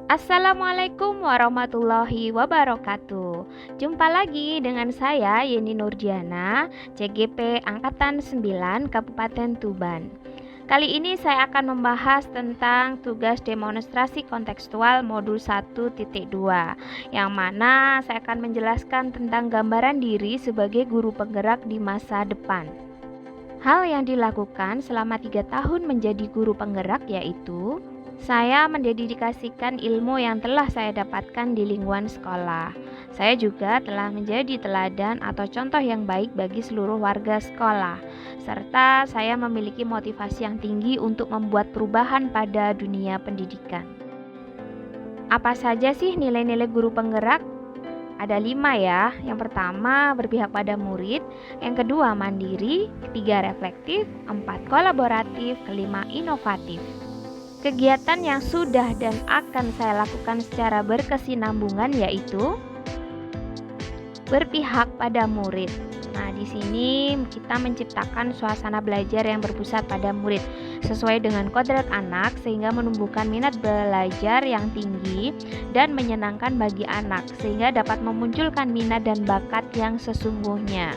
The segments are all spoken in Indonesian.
Assalamualaikum warahmatullahi wabarakatuh. Jumpa lagi dengan saya Yeni Nurdiana, CGP Angkatan 9 Kabupaten Tuban. Kali ini saya akan membahas tentang tugas demonstrasi kontekstual modul 1.2, yang mana saya akan menjelaskan tentang gambaran diri sebagai guru penggerak di masa depan. Hal yang dilakukan selama 3 tahun menjadi guru penggerak yaitu saya mendedikasikan ilmu yang telah saya dapatkan di lingkungan sekolah. Saya juga telah menjadi teladan atau contoh yang baik bagi seluruh warga sekolah, serta saya memiliki motivasi yang tinggi untuk membuat perubahan pada dunia pendidikan. Apa saja sih nilai-nilai guru penggerak? Ada 5 ya. Yang pertama, berpihak pada murid. Yang kedua, mandiri. Ketiga, reflektif. 4, kolaboratif. Kelima, inovatif. Kegiatan yang sudah dan akan saya lakukan secara berkesinambungan yaitu berpihak pada murid. Nah, di sini kita menciptakan suasana belajar yang berpusat pada murid sesuai dengan kodrat anak sehingga menumbuhkan minat belajar yang tinggi dan menyenangkan bagi anak sehingga dapat memunculkan minat dan bakat yang sesungguhnya.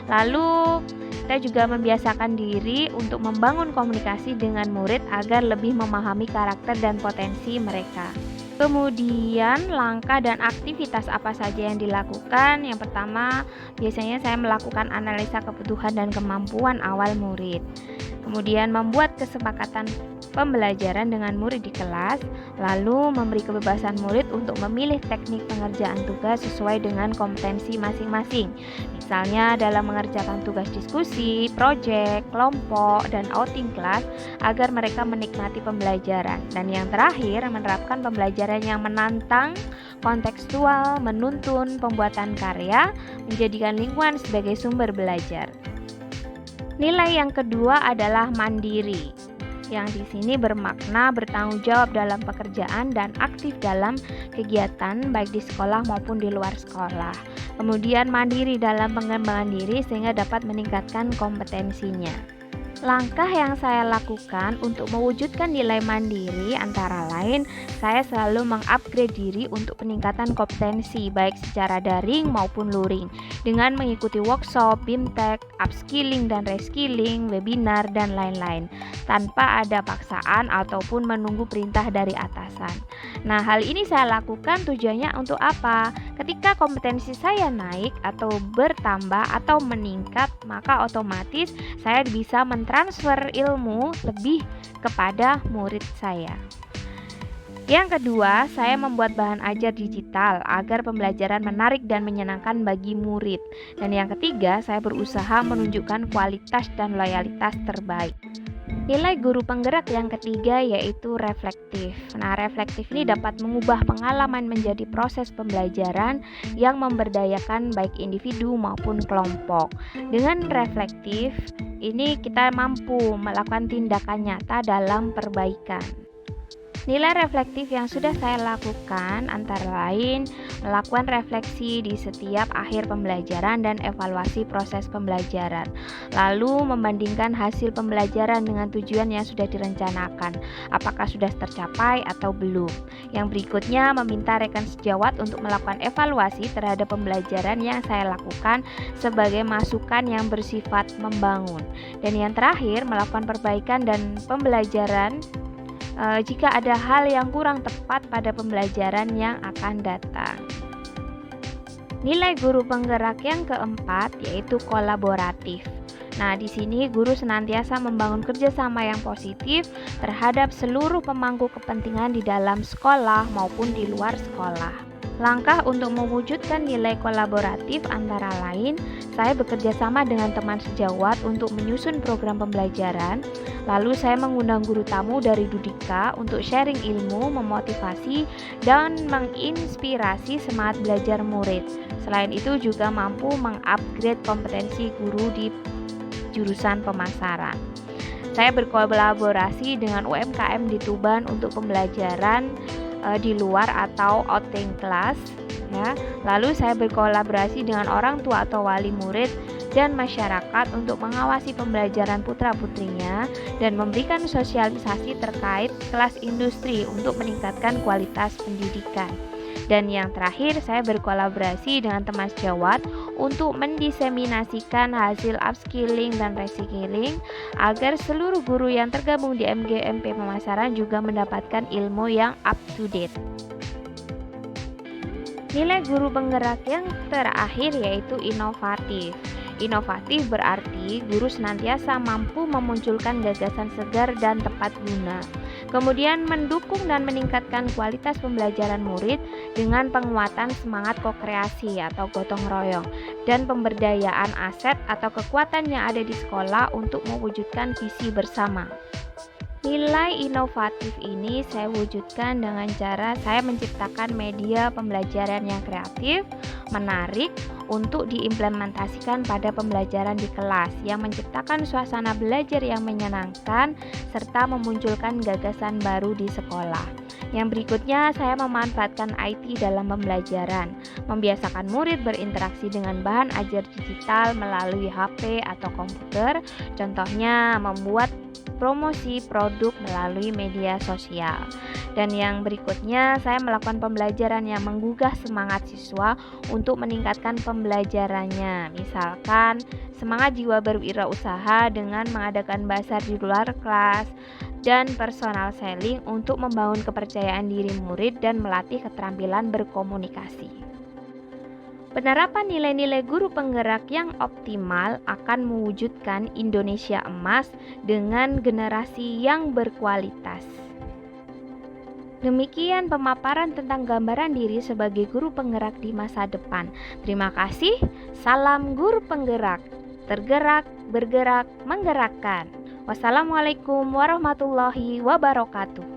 Lalu kita juga membiasakan diri untuk membangun komunikasi dengan murid agar lebih memahami karakter dan potensi mereka. Kemudian langkah dan aktivitas apa saja yang dilakukan? Yang pertama, biasanya saya melakukan analisa kebutuhan dan kemampuan awal murid. Kemudian membuat kesepakatan pembelajaran dengan murid di kelas, lalu memberi kebebasan murid untuk memilih teknik pengerjaan tugas sesuai dengan kompetensi masing-masing. Misalnya dalam mengerjakan tugas diskusi, proyek, kelompok, dan outing kelas agar mereka menikmati pembelajaran. Dan yang terakhir, menerapkan pembelajaran yang menantang, kontekstual, menuntun, pembuatan karya, menjadikan lingkungan sebagai sumber belajar. Nilai yang kedua adalah mandiri, yang di sini bermakna bertanggung jawab dalam pekerjaan dan aktif dalam kegiatan baik di sekolah maupun di luar sekolah. Kemudian mandiri dalam pengembangan diri sehingga dapat meningkatkan kompetensinya. Langkah yang saya lakukan untuk mewujudkan nilai mandiri antara lain, saya selalu mengupgrade diri untuk peningkatan kompetensi baik secara daring maupun luring dengan mengikuti workshop, BIMTEK, upskilling dan reskilling, webinar, dan lain-lain tanpa ada paksaan ataupun menunggu perintah dari atasan. Nah, hal ini saya lakukan tujuannya untuk apa? Ketika kompetensi saya naik atau bertambah atau meningkat, maka otomatis saya bisa transfer ilmu lebih kepada murid saya. Yang kedua, saya membuat bahan ajar digital agar pembelajaran menarik dan menyenangkan bagi murid. Dan yang ketiga, saya berusaha menunjukkan kualitas dan loyalitas terbaik. Nilai guru penggerak yang ketiga yaitu reflektif. Nah, reflektif ini dapat mengubah pengalaman menjadi proses pembelajaran yang memberdayakan baik individu maupun kelompok. Dengan reflektif, ini kita mampu melakukan tindakan nyata dalam perbaikan. Nilai reflektif yang sudah saya lakukan antara lain melakukan refleksi di setiap akhir pembelajaran dan evaluasi proses pembelajaran. Lalu membandingkan hasil pembelajaran dengan tujuan yang sudah direncanakan, apakah sudah tercapai atau belum. Yang berikutnya meminta rekan sejawat untuk melakukan evaluasi terhadap pembelajaran yang saya lakukan sebagai masukan yang bersifat membangun. Dan yang terakhir melakukan perbaikan dan pembelajaran jika ada hal yang kurang tepat pada pembelajaran yang akan datang. Nilai guru penggerak yang keempat yaitu kolaboratif. Nah, di sini guru senantiasa membangun kerjasama yang positif terhadap seluruh pemangku kepentingan di dalam sekolah maupun di luar sekolah. Langkah untuk mewujudkan nilai kolaboratif antara lain, saya bekerja sama dengan teman sejawat untuk menyusun program pembelajaran. Lalu saya mengundang guru tamu dari Dudika untuk sharing ilmu, memotivasi, dan menginspirasi semangat belajar murid. Selain itu juga mampu mengupgrade kompetensi guru di jurusan pemasaran. Saya berkolaborasi dengan UMKM di Tuban untuk pembelajaran di luar atau outing kelas ya. Lalu saya berkolaborasi dengan orang tua atau wali murid dan masyarakat untuk mengawasi pembelajaran putra-putrinya dan memberikan sosialisasi terkait kelas industri untuk meningkatkan kualitas pendidikan. Dan yang terakhir, saya berkolaborasi dengan teman sejawat untuk mendiseminasikan hasil upskilling dan reskilling agar seluruh guru yang tergabung di MGMP Pemasaran juga mendapatkan ilmu yang up to date. Nilai guru penggerak yang terakhir yaitu inovatif. Inovatif berarti guru senantiasa mampu memunculkan gagasan segar dan tepat guna. Kemudian mendukung dan meningkatkan kualitas pembelajaran murid dengan penguatan semangat kokreasi atau gotong royong dan pemberdayaan aset atau kekuatan yang ada di sekolah untuk mewujudkan visi bersama. Nilai inovatif ini saya wujudkan dengan cara saya menciptakan media pembelajaran yang kreatif, menarik untuk diimplementasikan pada pembelajaran di kelas yang menciptakan suasana belajar yang menyenangkan serta memunculkan gagasan baru di sekolah. Yang berikutnya, saya memanfaatkan IT dalam pembelajaran, membiasakan murid berinteraksi dengan bahan ajar digital melalui HP atau komputer, contohnya membuat promosi produk melalui media sosial. Dan yang berikutnya, saya melakukan pembelajaran yang menggugah semangat siswa untuk meningkatkan pembelajarannya. Misalkan, semangat jiwa berwirausaha dengan mengadakan bazar di luar kelas dan personal selling untuk membangun kepercayaan diri murid dan melatih keterampilan berkomunikasi. Penerapan nilai-nilai guru penggerak yang optimal akan mewujudkan Indonesia emas dengan generasi yang berkualitas. Demikian pemaparan tentang gambaran diri sebagai guru penggerak di masa depan. Terima kasih. Salam guru penggerak. Tergerak, bergerak, menggerakkan. Wassalamualaikum warahmatullahi wabarakatuh.